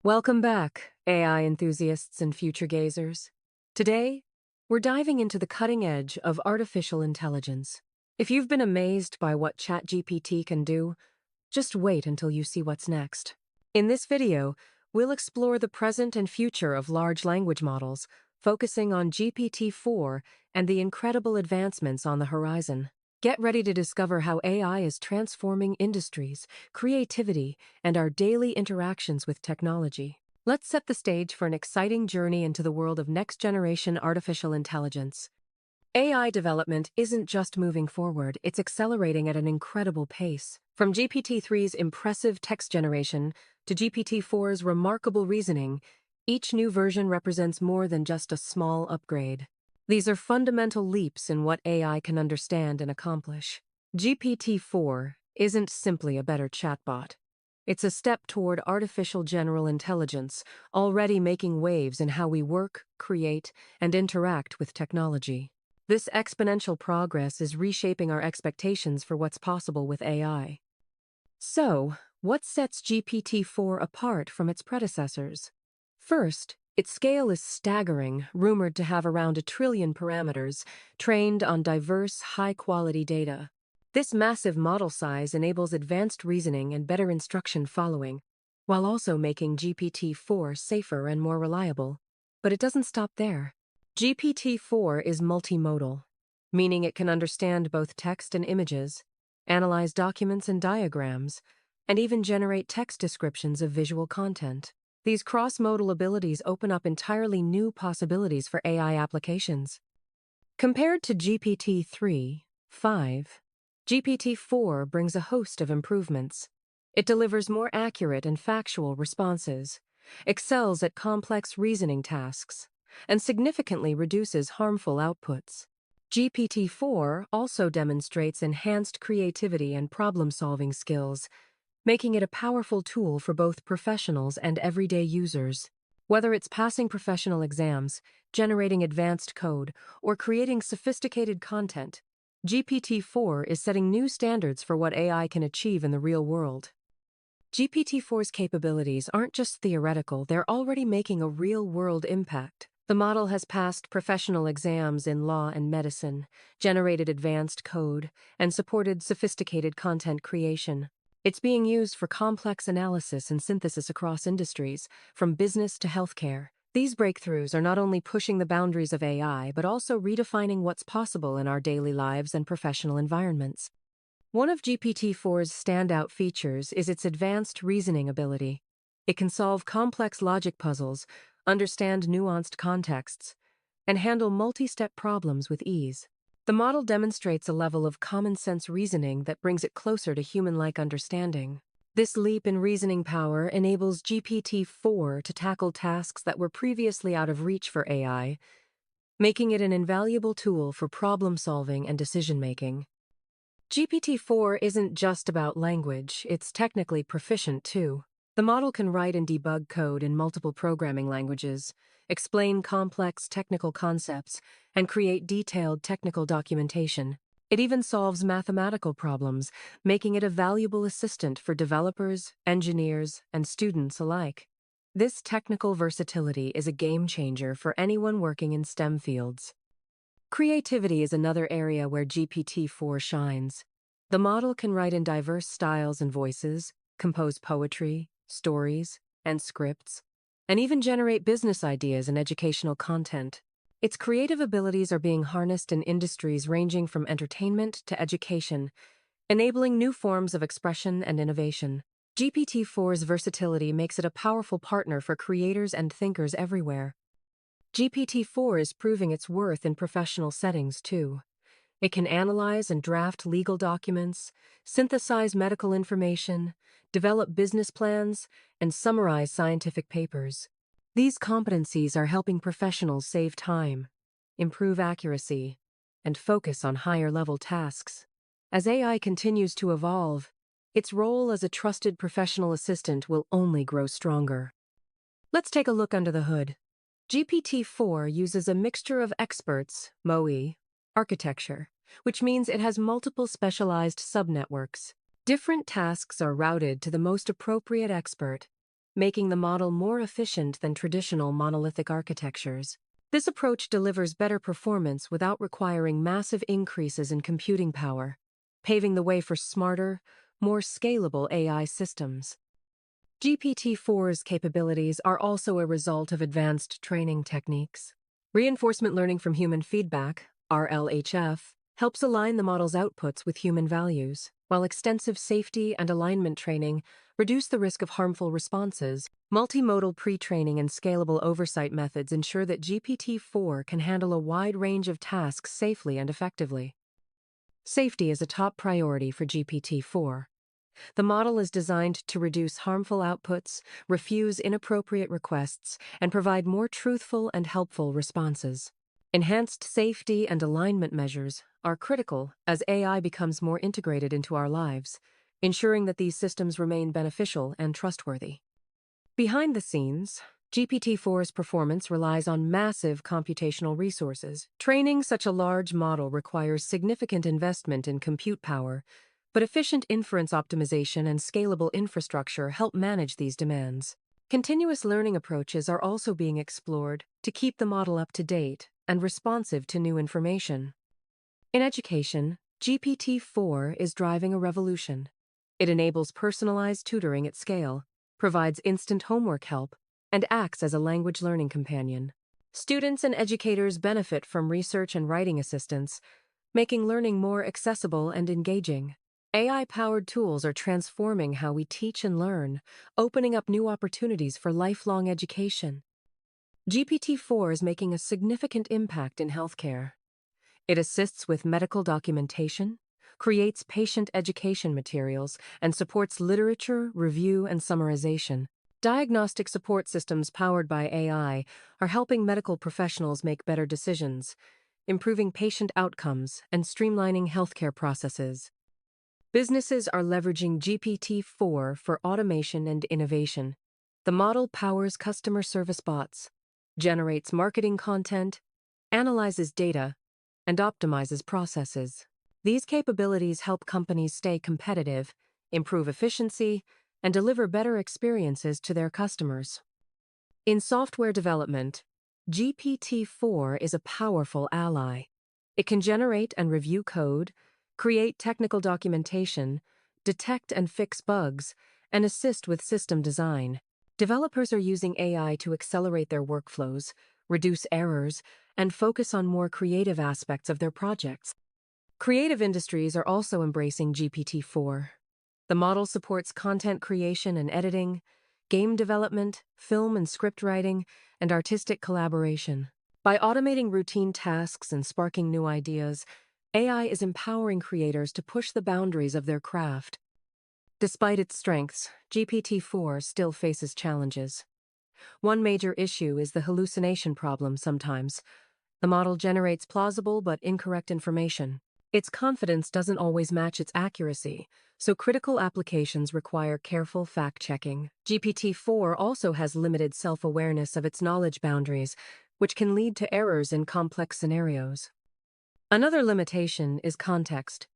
Welcome back, AI enthusiasts and future gazers. Today, we're diving into the cutting edge of artificial intelligence. If you've been amazed by what ChatGPT can do, just wait until you see what's next. In this video, we'll explore the present and future of large language models, focusing on GPT-4 and the incredible advancements on the horizon. Get ready to discover how AI is transforming industries, creativity, and our daily interactions with technology. Let's set the stage for an exciting journey into the world of next-generation artificial intelligence. AI development isn't just moving forward, it's accelerating at an incredible pace. From GPT-3's impressive text generation to GPT-4's remarkable reasoning, each new version represents more than just a small upgrade. These are fundamental leaps in what AI can understand and accomplish. GPT-4 isn't simply a better chatbot. It's a step toward artificial general intelligence, already making waves in how we work, create, and interact with technology. This exponential progress is reshaping our expectations for what's possible with AI. So, what sets GPT-4 apart from its predecessors? First, its scale is staggering, rumored to have around 1 trillion parameters, trained on diverse, high-quality data. This massive model size enables advanced reasoning and better instruction following, while also making GPT-4 safer and more reliable. But it doesn't stop there. GPT-4 is multimodal, meaning it can understand both text and images, analyze documents and diagrams, and even generate text descriptions of visual content. These cross-modal abilities open up entirely new possibilities for AI applications. Compared to GPT-3, 5, GPT-4 brings a host of improvements. It delivers more accurate and factual responses, excels at complex reasoning tasks, and significantly reduces harmful outputs. GPT-4 also demonstrates enhanced creativity and problem-solving skills, making it a powerful tool for both professionals and everyday users. Whether it's passing professional exams, generating advanced code, or creating sophisticated content, GPT-4 is setting new standards for what AI can achieve in the real world. GPT-4's capabilities aren't just theoretical, they're already making a real-world impact. The model has passed professional exams in law and medicine, generated advanced code, and supported sophisticated content creation. It's being used for complex analysis and synthesis across industries, from business to healthcare. These breakthroughs are not only pushing the boundaries of AI, but also redefining what's possible in our daily lives and professional environments. One of GPT-4's standout features is its advanced reasoning ability. It can solve complex logic puzzles, understand nuanced contexts, and handle multi-step problems with ease. The model demonstrates a level of common-sense reasoning that brings it closer to human-like understanding. This leap in reasoning power enables GPT-4 to tackle tasks that were previously out of reach for AI, making it an invaluable tool for problem-solving and decision-making. GPT-4 isn't just about language, it's technically proficient too. The model can write and debug code in multiple programming languages, explain complex technical concepts, and create detailed technical documentation. It even solves mathematical problems, making it a valuable assistant for developers, engineers, and students alike. This technical versatility is a game changer for anyone working in STEM fields. Creativity is another area where GPT-4 shines. The model can write in diverse styles and voices, compose poetry, stories, and scripts, and even generate business ideas and educational content. Its creative abilities are being harnessed in industries ranging from entertainment to education, enabling new forms of expression and innovation. GPT-4's versatility makes it a powerful partner for creators and thinkers everywhere. GPT-4 is proving its worth in professional settings, too. It can analyze and draft legal documents, synthesize medical information, develop business plans, and summarize scientific papers. These competencies are helping professionals save time, improve accuracy, and focus on higher-level tasks. As AI continues to evolve, its role as a trusted professional assistant will only grow stronger. Let's take a look under the hood. GPT-4 uses a mixture of experts, MOE, architecture, which means it has multiple specialized subnetworks. Different tasks are routed to the most appropriate expert, making the model more efficient than traditional monolithic architectures. This approach delivers better performance without requiring massive increases in computing power, paving the way for smarter, more scalable AI systems. GPT-4's capabilities are also a result of advanced training techniques. Reinforcement learning from human feedback, RLHF, helps align the model's outputs with human values, while extensive safety and alignment training reduce the risk of harmful responses. Multimodal pre-training and scalable oversight methods ensure that GPT-4 can handle a wide range of tasks safely and effectively. Safety is a top priority for GPT-4. The model is designed to reduce harmful outputs, refuse inappropriate requests, and provide more truthful and helpful responses. Enhanced safety and alignment measures are critical as AI becomes more integrated into our lives, ensuring that these systems remain beneficial and trustworthy. Behind the scenes, GPT-4's performance relies on massive computational resources. Training such a large model requires significant investment in compute power, but efficient inference optimization and scalable infrastructure help manage these demands. Continuous learning approaches are also being explored to keep the model up to date and responsive to new information. In education, GPT-4 is driving a revolution. It enables personalized tutoring at scale, provides instant homework help, and acts as a language learning companion. Students and educators benefit from research and writing assistance, making learning more accessible and engaging. AI-powered tools are transforming how we teach and learn, opening up new opportunities for lifelong education. GPT-4 is making a significant impact in healthcare. It assists with medical documentation, creates patient education materials, and supports literature, review, and summarization. Diagnostic support systems powered by AI are helping medical professionals make better decisions, improving patient outcomes, and streamlining healthcare processes. Businesses are leveraging GPT-4 for automation and innovation. The model powers customer service bots, generates marketing content, analyzes data, and optimizes processes. These capabilities help companies stay competitive, improve efficiency, and deliver better experiences to their customers. In software development, GPT-4 is a powerful ally. It can generate and review code, create technical documentation, detect and fix bugs, and assist with system design. Developers are using AI to accelerate their workflows, reduce errors, and focus on more creative aspects of their projects. Creative industries are also embracing GPT-4. The model supports content creation and editing, game development, film and script writing, and artistic collaboration. By automating routine tasks and sparking new ideas, AI is empowering creators to push the boundaries of their craft. Despite its strengths, GPT-4 still faces challenges. One major issue is the hallucination problem sometimes. The model generates plausible but incorrect information. Its confidence doesn't always match its accuracy, so critical applications require careful fact-checking. GPT-4 also has limited self-awareness of its knowledge boundaries, which can lead to errors in complex scenarios. Another limitation is context.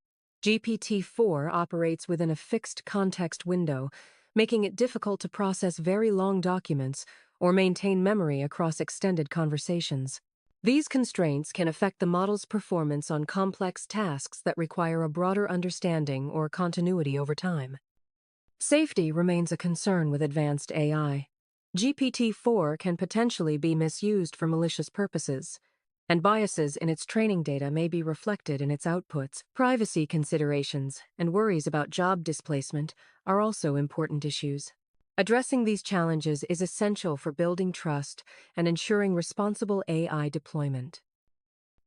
GPT-4 operates within a fixed context window, making it difficult to process very long documents or maintain memory across extended conversations. These constraints can affect the model's performance on complex tasks that require a broader understanding or continuity over time. Safety remains a concern with advanced AI. GPT-4 can potentially be misused for malicious purposes, and biases in its training data may be reflected in its outputs. Privacy considerations and worries about job displacement are also important issues. Addressing these challenges is essential for building trust and ensuring responsible AI deployment.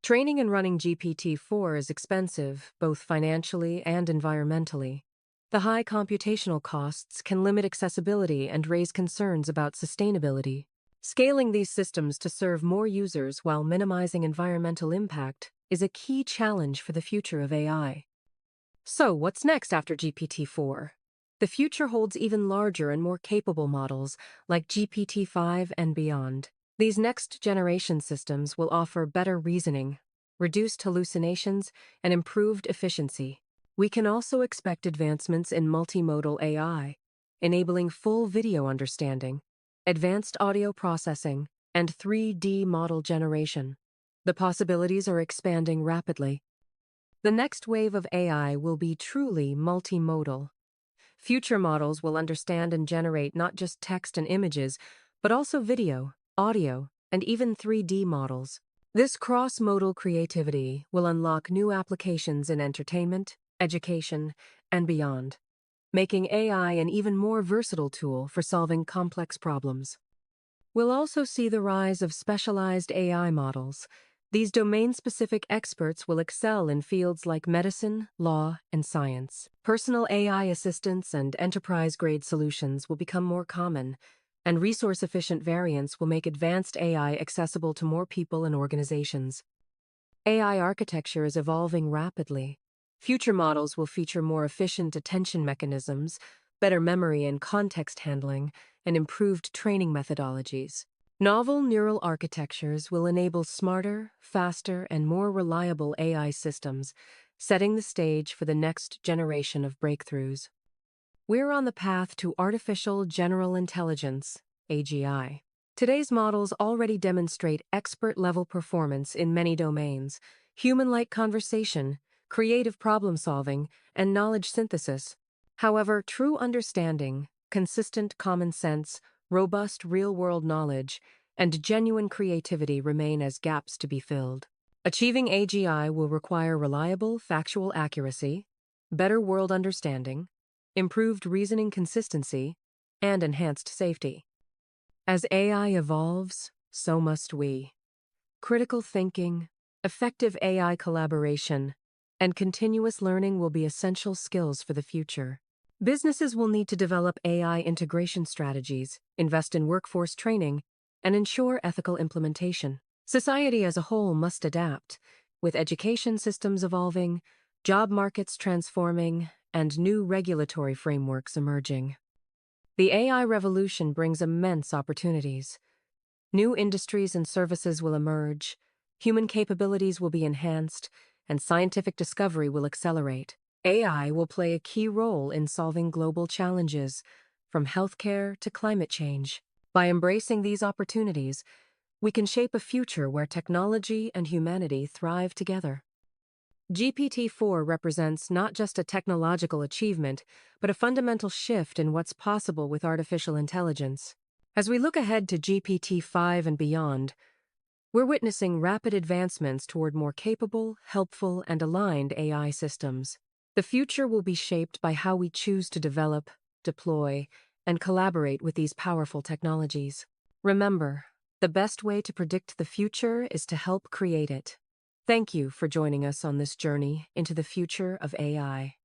Training and running GPT-4 is expensive, both financially and environmentally. The high computational costs can limit accessibility and raise concerns about sustainability. Scaling these systems to serve more users while minimizing environmental impact is a key challenge for the future of AI. So, what's next after GPT-4? The future holds even larger and more capable models like GPT-5 and beyond. These next-generation systems will offer better reasoning, reduced hallucinations, and improved efficiency. We can also expect advancements in multimodal AI, enabling full video understanding, advanced audio processing, and 3D model generation. The possibilities are expanding rapidly. The next wave of AI will be truly multimodal. Future models will understand and generate not just text and images, but also video, audio, and even 3D models. This cross-modal creativity will unlock new applications in entertainment, education, and beyond, making AI an even more versatile tool for solving complex problems. We'll also see the rise of specialized AI models. These domain-specific experts will excel in fields like medicine, law, and science. Personal AI assistants and enterprise-grade solutions will become more common, and resource-efficient variants will make advanced AI accessible to more people and organizations. AI architecture is evolving rapidly. Future models will feature more efficient attention mechanisms, better memory and context handling, and improved training methodologies. Novel neural architectures will enable smarter, faster, and more reliable AI systems, setting the stage for the next generation of breakthroughs. We're on the path to artificial general intelligence, AGI. Today's models already demonstrate expert-level performance in many domains: human-like conversation, creative problem-solving, and knowledge synthesis. However, true understanding, consistent common sense, robust real-world knowledge, and genuine creativity remain as gaps to be filled. Achieving AGI will require reliable, factual accuracy, better world understanding, improved reasoning consistency, and enhanced safety. As AI evolves, so must we. Critical thinking, effective AI collaboration, and continuous learning will be essential skills for the future. Businesses will need to develop AI integration strategies, invest in workforce training, and ensure ethical implementation. Society as a whole must adapt, with education systems evolving, job markets transforming, and new regulatory frameworks emerging. The AI revolution brings immense opportunities. New industries and services will emerge, human capabilities will be enhanced, and scientific discovery will accelerate. AI will play a key role in solving global challenges, from healthcare to climate change. By embracing these opportunities, we can shape a future where technology and humanity thrive together. GPT-4 represents not just a technological achievement, but a fundamental shift in what's possible with artificial intelligence. As we look ahead to GPT-5 and beyond, we're witnessing rapid advancements toward more capable, helpful, and aligned AI systems. The future will be shaped by how we choose to develop, deploy, and collaborate with these powerful technologies. Remember, the best way to predict the future is to help create it. Thank you for joining us on this journey into the future of AI.